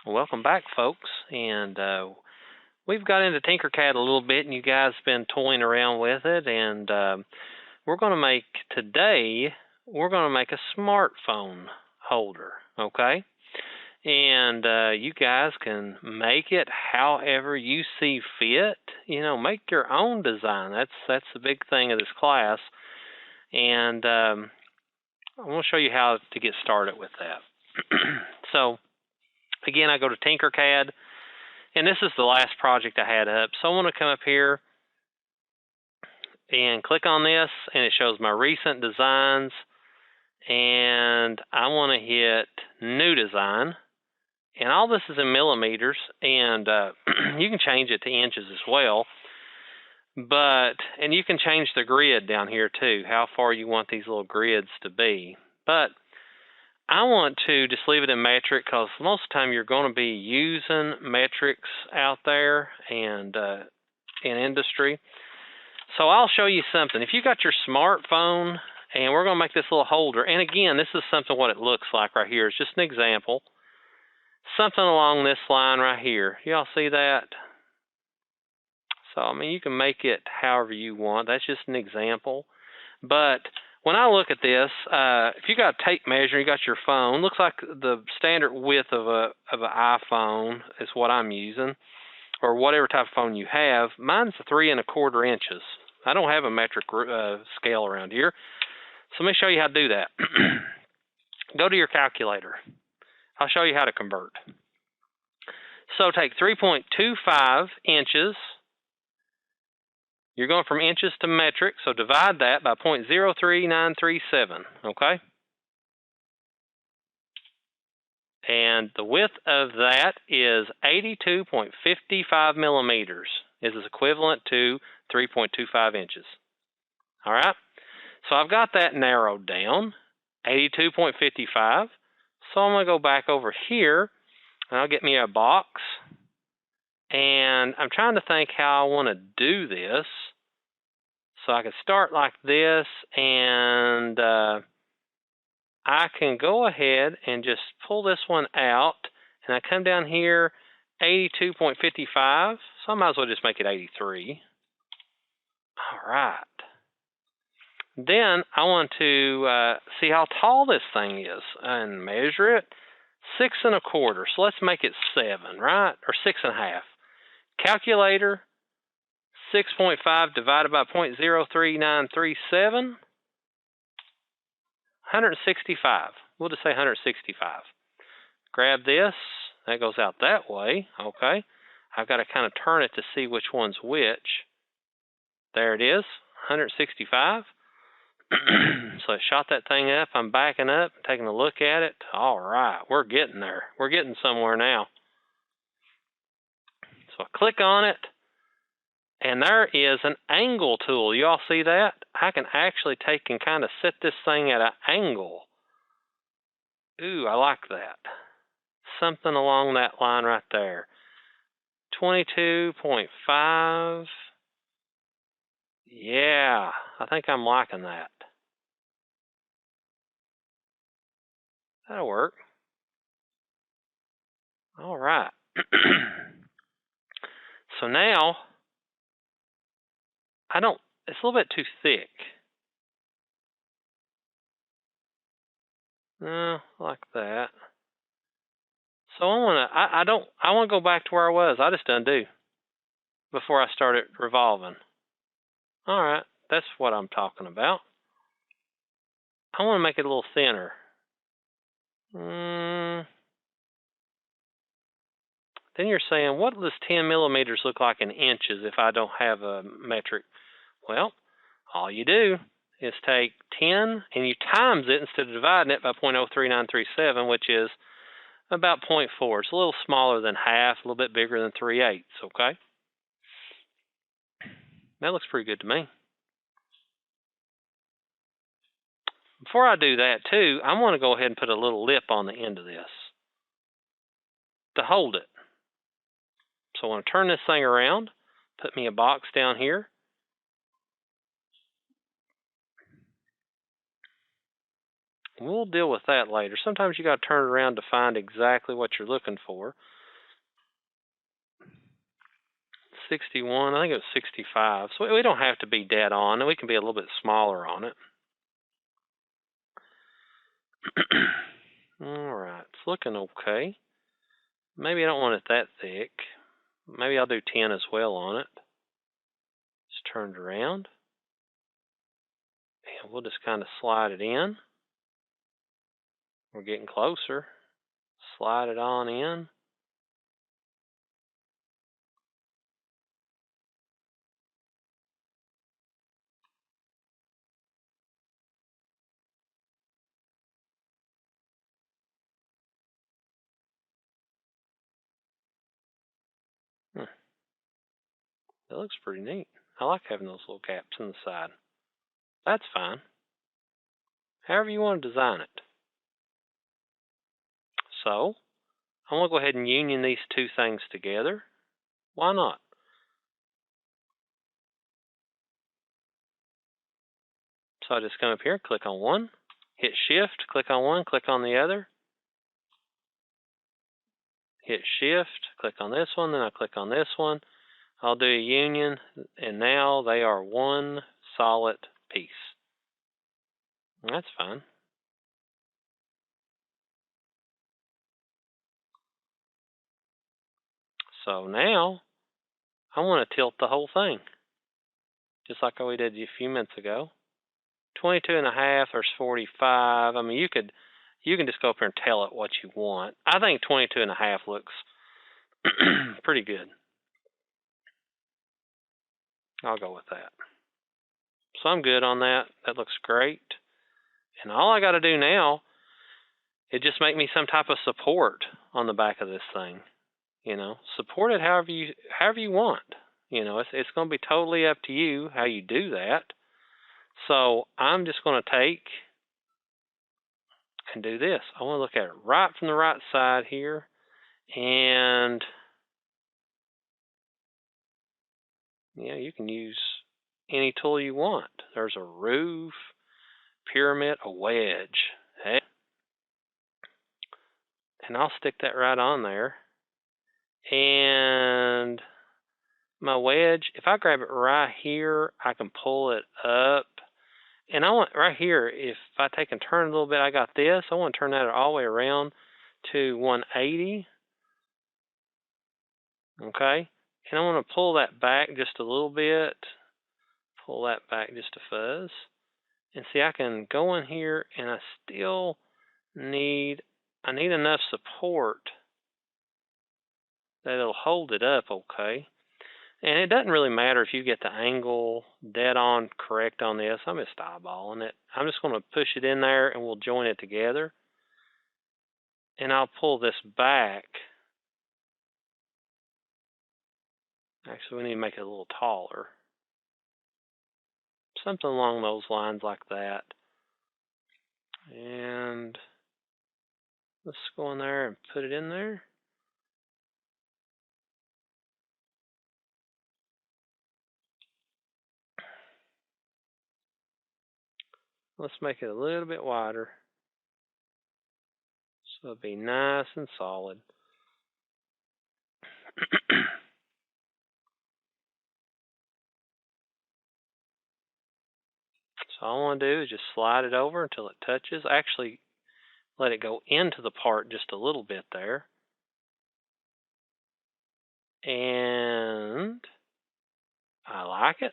Welcome back, folks. And we've got into Tinkercad a little bit, and you guys have been toying around with it. And we're going to make a smartphone holder, okay? And you guys can make it however you see fit. You know, make your own design. That's the big thing of this class. And I want to show you how to get started with that. So, again, I go to Tinkercad, and this is the last project I had up. So I want to come up here and click on this, and it shows my recent designs. And I want to hit New Design. And all this is in millimeters, and you can change it to inches as well. And you can change the grid down here too, how far you want these little grids to be. But I want to just leave it in metric because most of the time you're going to be using metrics out there and in industry. So I'll show you something. If you got your smartphone, and we're going to make this little holder, and again, this is something what it looks like right here. It's just an example. Something along this line right here. Y'all see that? So, I mean, you can make it however you want. That's just an example. But when I look at this, if you got a tape measure, you got your phone, looks like the standard width of an iPhone is what I'm using, or whatever type of phone you have. Mine's 3 1/4 inches. I don't have a metric scale around here. So let me show you how to do that. Go to your calculator. I'll show you how to convert. So take 3.25 inches. You're going from inches to metric, so divide that by 0.03937, okay? And the width of that is 82.55 millimeters. This is equivalent to 3.25 inches. All right? So I've got that narrowed down, 82.55. So I'm going to go back over here, and I'll get me a box. And I'm trying to think how I want to do this. So I can start like this, and I can go ahead and just pull this one out. And I come down here, 82.55. So I might as well just make it 83. All right. Then I want to see how tall this thing is and measure it. 6 1/4. So let's make it 7, right? Or 6 1/2. Calculator, 6.5 divided by 0.03937. 165. We'll just say 165. Grab this. That goes out that way. Okay. I've got to kind of turn it to see which one's which. There it is. 165. So I shot that thing up. I'm backing up, taking a look at it. All right, we're getting there. We're getting somewhere now. So I click on it, and there is an angle tool. You all see that? I can actually take and kind of set this thing at an angle. Ooh, I like that. Something along that line right there. 22.5. Yeah, I think I'm liking that. That'll work. All right. So now, it's a little bit too thick. No, like that. So I want to go back to where I was. I just undo before I started revolving. All right, that's what I'm talking about. I want to make it a little thinner. Then you're saying, what does 10 millimeters look like in inches if I don't have a metric? Well, all you do is take 10 and you times it instead of dividing it by 0.03937, which is about 0.4. It's a little smaller than half, a little bit bigger than 3/8, okay? That looks pretty good to me. Before I do that, too, I want to go ahead and put a little lip on the end of this to hold it. So I want to turn this thing around, put me a box down here. We'll deal with that later. Sometimes you got to turn it around to find exactly what you're looking for. 61, I think it was 65. So we don't have to be dead on. We can be a little bit smaller on it. All right, it's looking okay. Maybe I don't want it that thick. Maybe I'll do 10 as well on it. Just turn it around. And we'll just kind of slide it in. We're getting closer. Slide it on in. That looks pretty neat. I like having those little caps on the side. That's fine. However you want to design it. So, I'm going to go ahead and union these two things together. Why not? So I just come up here, click on one, hit Shift, click on one, click on the other. Hit Shift, click on this one, then I click on this one. I'll do a union, and now they are one solid piece. That's fine. So now, I want to tilt the whole thing, just like we did a few minutes ago. 22.5, there's 45. I mean, you can just go up here and tell it what you want. I think 22.5 looks pretty good. I'll go with that. So I'm good on that. That looks great. And all I got to do now is just make me some type of support on the back of this thing. You know, support it however you want. You know, it's going to be totally up to you how you do that. So I'm just going to take and do this. I want to look at it right from the right side here, and you can use any tool you want. There's a roof, pyramid, a wedge. Hey. And I'll stick that right on there. And my wedge, if I grab it right here, I can pull it up. And I want right here, if I take and turn a little bit, I got this. I want to turn that all the way around to 180. Okay. And I want to pull that back just a little bit. Pull that back just a fuzz. And see, I can go in here and I still need enough support that it'll hold it up okay. And it doesn't really matter if you get the angle dead on correct on this. I'm just eyeballing it. I'm just going to push it in there and we'll join it together. And I'll pull this back. Actually, we need to make it a little taller. Something along those lines like that. And let's go in there and put it in there. Let's make it a little bit wider. So it'll be nice and solid. So all I want to do is just slide it over until it touches. Actually, let it go into the part just a little bit there. And I like it.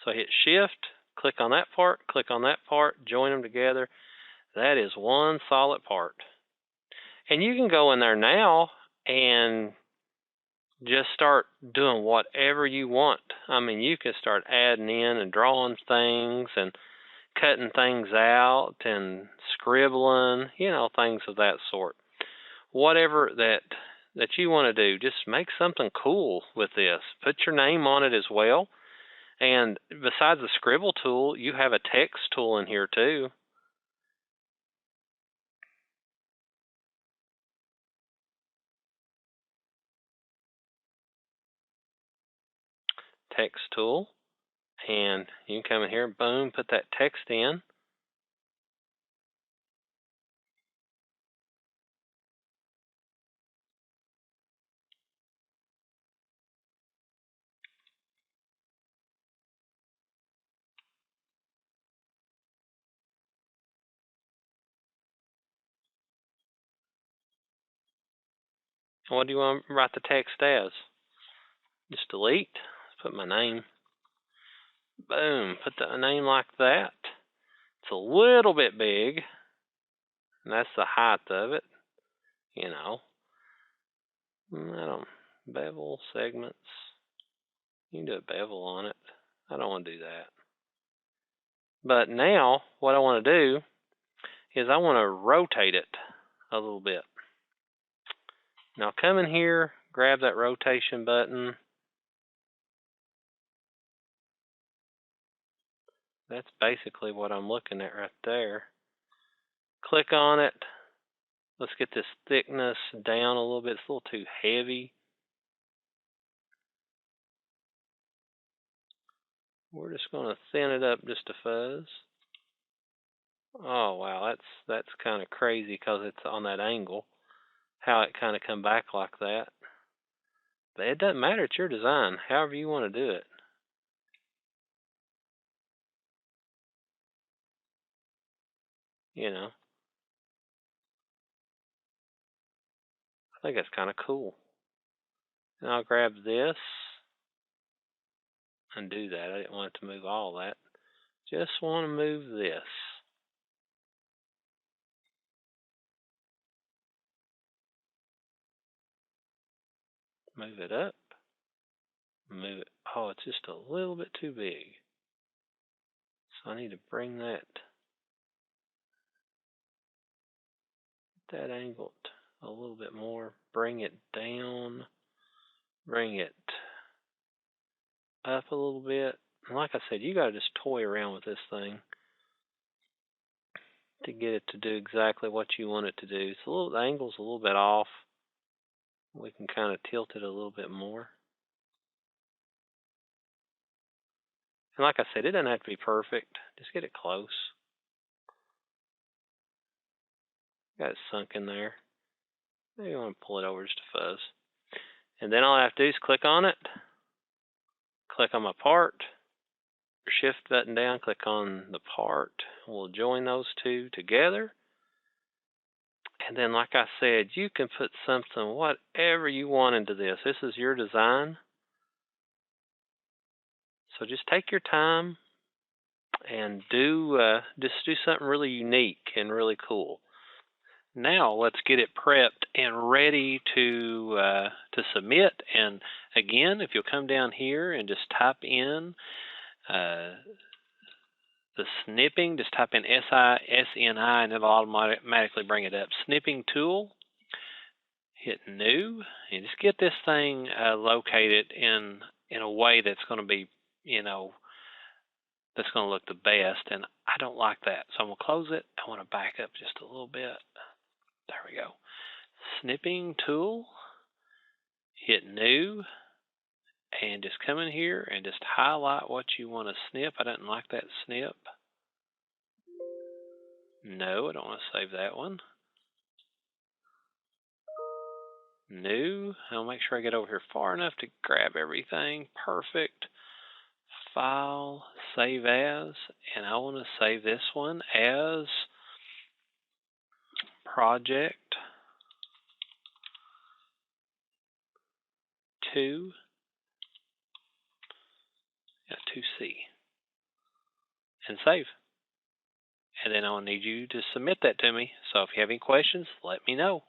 So I hit Shift, click on that part, join them together. That is one solid part. And you can go in there now and just start doing whatever you want. I mean, you can start adding in and drawing things and cutting things out and scribbling, things of that sort. Whatever that you want to do, just make something cool with this. Put your name on it as well. And besides the scribble tool, you have a text tool in here too. Text tool. And you can come in here, boom, put that text in. And what do you want to write the text as? Just delete. Put my name. Boom. Put the name like that. It's a little bit big. And that's the height of it. You know. I don't. Bevel segments. You can do a bevel on it. I don't want to do that. But now, what I want to do is I want to rotate it a little bit. Now come in here, grab that rotation button. That's basically what I'm looking at right there. Click on it. Let's get this thickness down a little bit. It's a little too heavy. We're just going to thin it up just a fuzz. Oh wow, that's kind of crazy because it's on that angle. How it kind of come back like that. But it doesn't matter, it's your design, however you want to do it. You know. I think that's kind of cool. And I'll grab this and do that. I didn't want it to move all that. Just want to move this. Move it up. Move it. Oh, it's just a little bit too big. So I need to bring that angled a little bit more. Bring it down. Bring it up a little bit. And like I said, you got to just toy around with this thing to get it to do exactly what you want it to do. So the angle's a little bit off. We can kind of tilt it a little bit more. And like I said, it doesn't have to be perfect. Just get it close. Got it sunk in there. Maybe you want to pull it over just a fuzz. And then all I have to do is click on it. Click on my part. Shift button down, click on the part. We'll join those two together. And then like I said, you can put something, whatever you want into this. This is your design. So just take your time and just do something really unique and really cool. Now let's get it prepped and ready to submit. And again, if you'll come down here and just type in the snipping, just type in SISNI and it'll automatically bring it up. Snipping Tool. Hit New and just get this thing located in a way that's going to be, that's going to look the best. And I don't like that, so I'm going to close it. I want to back up just a little bit. There we go. Snipping Tool. Hit New and just come in here and just highlight what you want to snip. I didn't like that snip. No, I don't want to save that one. New. I'll make sure I get over here far enough to grab everything. Perfect. File, save as, and I want to save this one as project 2, 2C, and save. And then I'll need you to submit that to me. So if you have any questions, let me know.